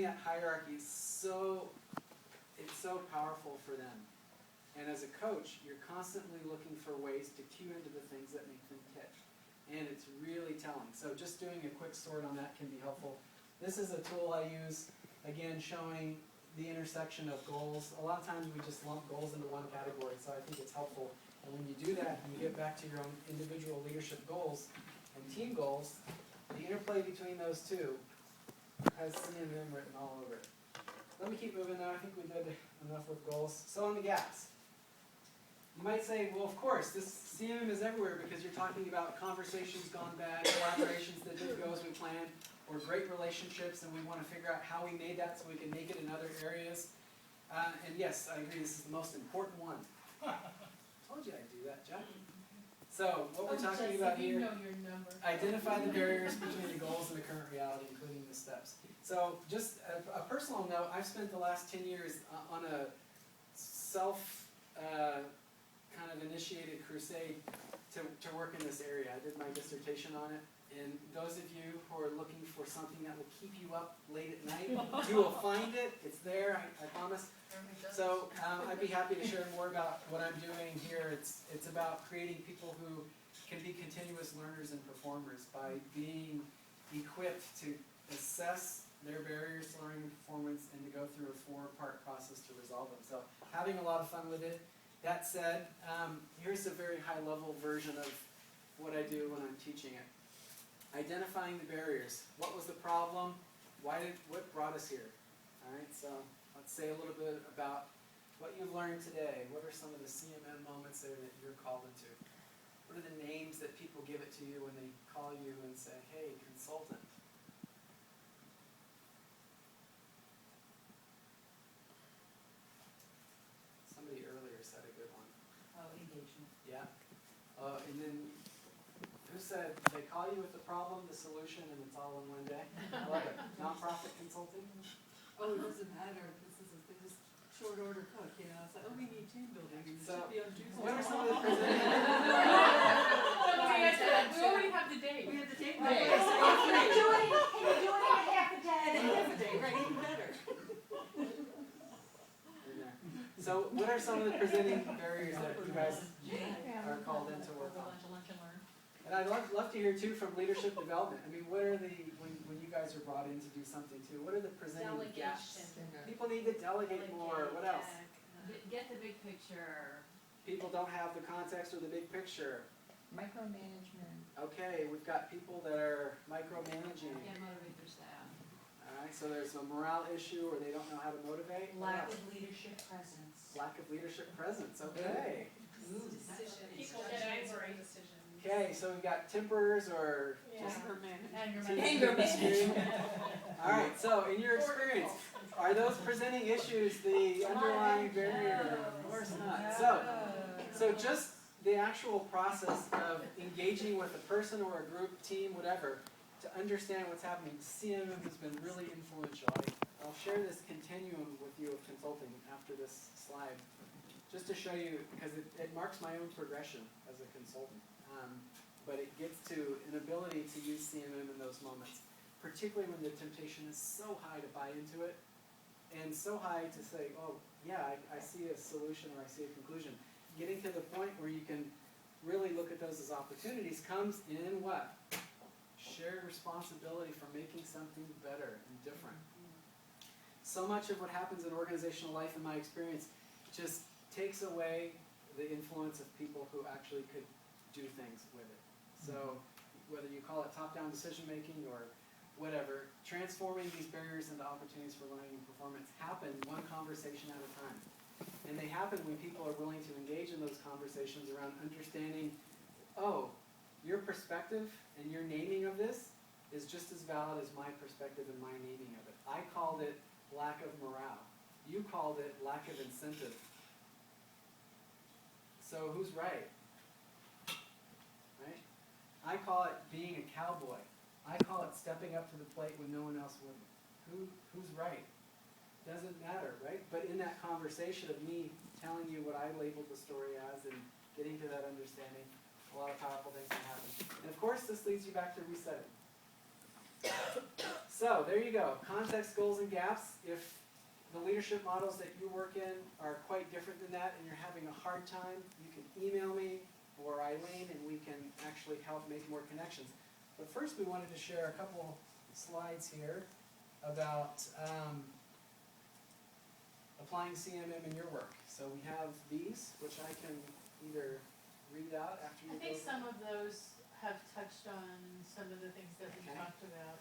that hierarchy is so powerful for them. And as a coach, you're constantly looking for ways to cue into the things that make them tick. And it's really telling. So just doing a quick sort on that can be helpful. This is a tool I use, again, showing the intersection of goals. A lot of times we just lump goals into one category, so I think it's helpful. And when you do that, and you get back to your own individual leadership goals and team goals, the interplay between those two has CMM written all over it. Let me keep moving though. I think we did enough with goals. So on the gaps. You might say, well, of course, this CMM is everywhere because you're talking about conversations gone bad, collaborations that didn't go as we planned, or great relationships, and we want to figure out how we made that so we can make it in other areas. And yes, I agree, this is the most important one. Told you I'd do that, Jack. So, what we're talking about here, identify the barriers between the goals and the current reality, including the steps. So, just a personal note, I've spent the last 10 years on a self kind of initiated crusade to work in this area. I did my dissertation on it. And those of you who are looking for something that will keep you up late at night, you will find it. It's there, I promise. So I'd be happy to share more about what I'm doing here. It's about creating people who can be continuous learners and performers by being equipped to assess their barriers to learning and performance and to go through a 4-part process to resolve them. So having a lot of fun with it. That said, here's a very high-level version of what I do when I'm teaching it. Identifying the barriers. What was the problem? What brought us here? All right, so let's say a little bit about what you've learned today. What are some of the CMM moments there that you're called into? What are the names that people give it to you when they call you and say, hey, consultant? Somebody earlier said a good one. Oh, engagement. Yeah. And then who said they call you with the problem, the solution, and it's all in one day? I love it. Nonprofit consulting? Oh, it doesn't matter. This is short order cook, you know. It's like, oh, we need team building. And it So, should be on Tuesday. what are some of the presenting? We already have the date. We have the date. Right. Right. Can you do it in half a day? And half a day, right? Even better. So what are some of the presenting barriers that you guys are called in to work on? Lunch and learn. And I'd love to hear too from leadership development. I mean, what are when you guys are brought in to do something too, what are the presenting gaps? People need to delegate more. What else? Get the big picture. People don't have the context or the big picture. Micromanagement. Okay, we've got people that are micromanaging. Can't motivate their staff. All right, so there's a morale issue or they don't know how to motivate. What Lack else? of leadership presence. Lack of leadership presence. Okay. People get angry. Okay, so we've got temperers or just Anger management. all right, so in your experience, are those presenting issues the underlying barrier? Of course not. So just the actual process of engaging with a person or a group, team, whatever, to understand what's happening, CMM has been really influential. I'll share this continuum with you of consulting after this slide, just to show you, because it marks my own progression as a consultant. But it gets to an ability to use CMM in those moments, particularly when the temptation is so high to buy into it, and so high to say, oh, yeah, I see a solution or I see a conclusion. Getting to the point where you can really look at those as opportunities comes in what? Shared responsibility for making something better and different. So much of what happens in organizational life, in my experience, just takes away the influence of people who actually could do things with it. So whether you call it top-down decision-making or whatever, transforming these barriers into opportunities for learning and performance happen one conversation at a time. And they happen when people are willing to engage in those conversations around understanding, oh, your perspective and your naming of this is just as valid as my perspective and my naming of it. I called it lack of morale. You called it lack of incentive. So who's right? Right? I call it being a cowboy. I call it stepping up to the plate when no one else wouldn't. Who's right? Doesn't matter, right? But in that conversation of me telling you what I labeled the story as and getting to that understanding, a lot of powerful things can happen. And of course, this leads you back to resetting. So there you go, context, goals, and gaps. If the leadership models that you work in are quite different than that and you're having a hard time, you can email me or Eileen and we can actually help make more connections. But first we wanted to share a couple slides here about applying CMM in your work. So we have these, which I can either read out after you I go. think some of those have touched on some of the things that we Okay. talked about.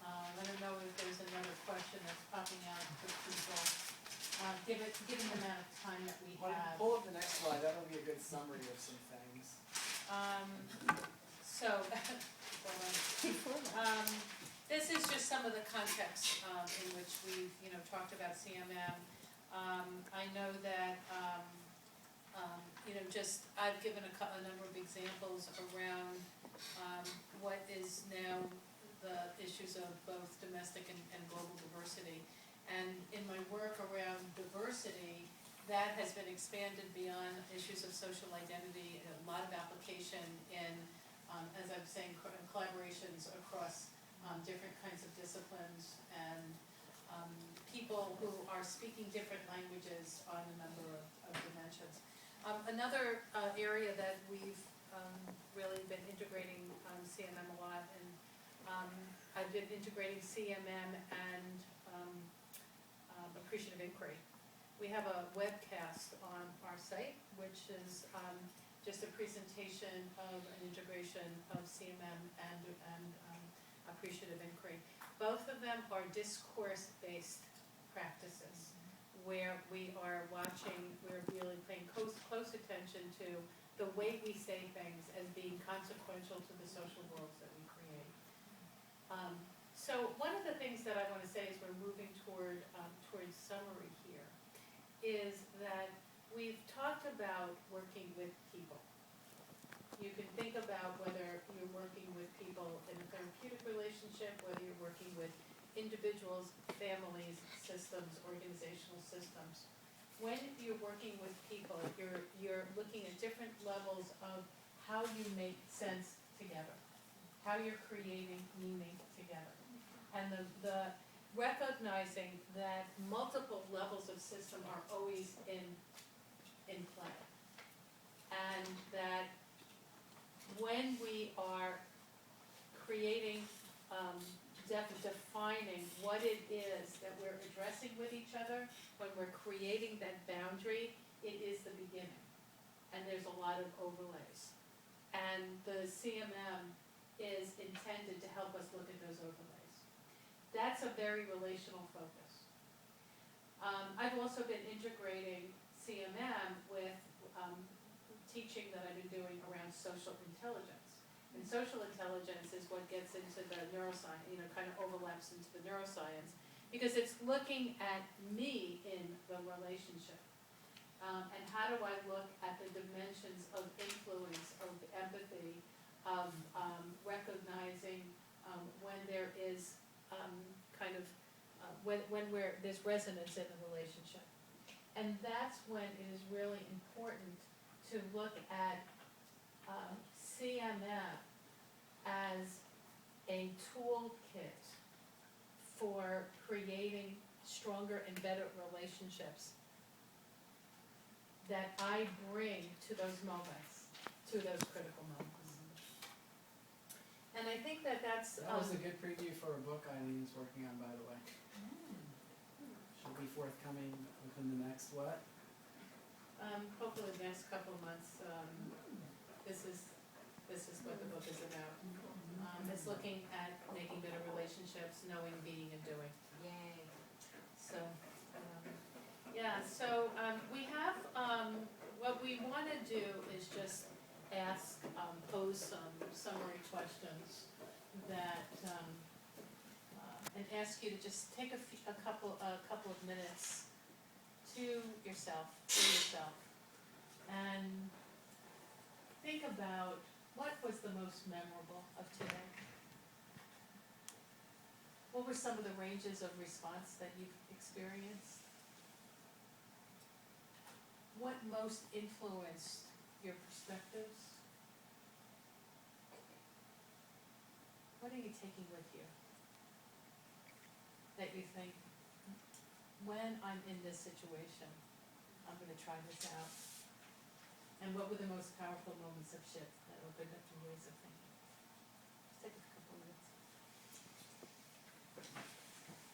I don't know if there's another question that's popping out for people, given the amount of time that we Why don't you have. pull up the next slide, that'll be a good summary of some things. So, this is just some of the context, in which we've, talked about CMM. I know that, I've given a number of examples around, what is now the issues of both domestic and global diversity. And in my work around diversity, that has been expanded beyond issues of social identity, a lot of application in, as I'm saying, collaborations across different kinds of disciplines and people who are speaking different languages on a number of dimensions. Another area that we've really been integrating CMM a lot, and I've been integrating CMM and appreciative inquiry. We have a webcast on our site, which is just a presentation of an integration of CMM and appreciative inquiry. Both of them are discourse-based practices, where we are watching, we're really paying close attention to the way we say things as being consequential to the social worlds that we create. So one of the things that I want to say as we're moving towards summary here is that we've talked about working with people. You can think about whether you're working with people in a therapeutic relationship, whether you're working with individuals, families, systems, organizational systems. When you're working with people, you're looking at different levels of how you make sense together, how you're creating meaning together. And the recognizing that multiple levels of system are always in play. And that when we are creating, defining what it is that we're addressing with each other, when we're creating that boundary, it is the beginning. And there's a lot of overlays. And the CMM is intended to help us look at those overlays. That's a very relational focus. I've also been integrating CMM with teaching that I've been doing around social intelligence. And social intelligence is what gets into the neuroscience, kind of overlaps into the neuroscience, because it's looking at me in the relationship. And how do I look at the dimensions of influence, of empathy, of recognizing when there is when there's resonance in the relationship. And that's when it is really important to look at CMM as a toolkit for creating stronger and better relationships that I bring to those moments, to those critical moments. And I think that that's. That was a good preview for a book Eileen's working on, by the way. She'll be forthcoming within the next what? Hopefully the next couple of months, this is what the book is about. It's looking at making better relationships, knowing, being, and doing. Yay. So, we have, what we want to do is just pose some summary questions that, and ask you to just take a couple of minutes to yourself, and think about what was the most memorable of today. What were some of the ranges of response that you've experienced? What most influenced your perspectives? What are you taking with you? me think, when I'm in this situation, I'm gonna try this out. And what were the most powerful moments of shift that opened up new ways of thinking?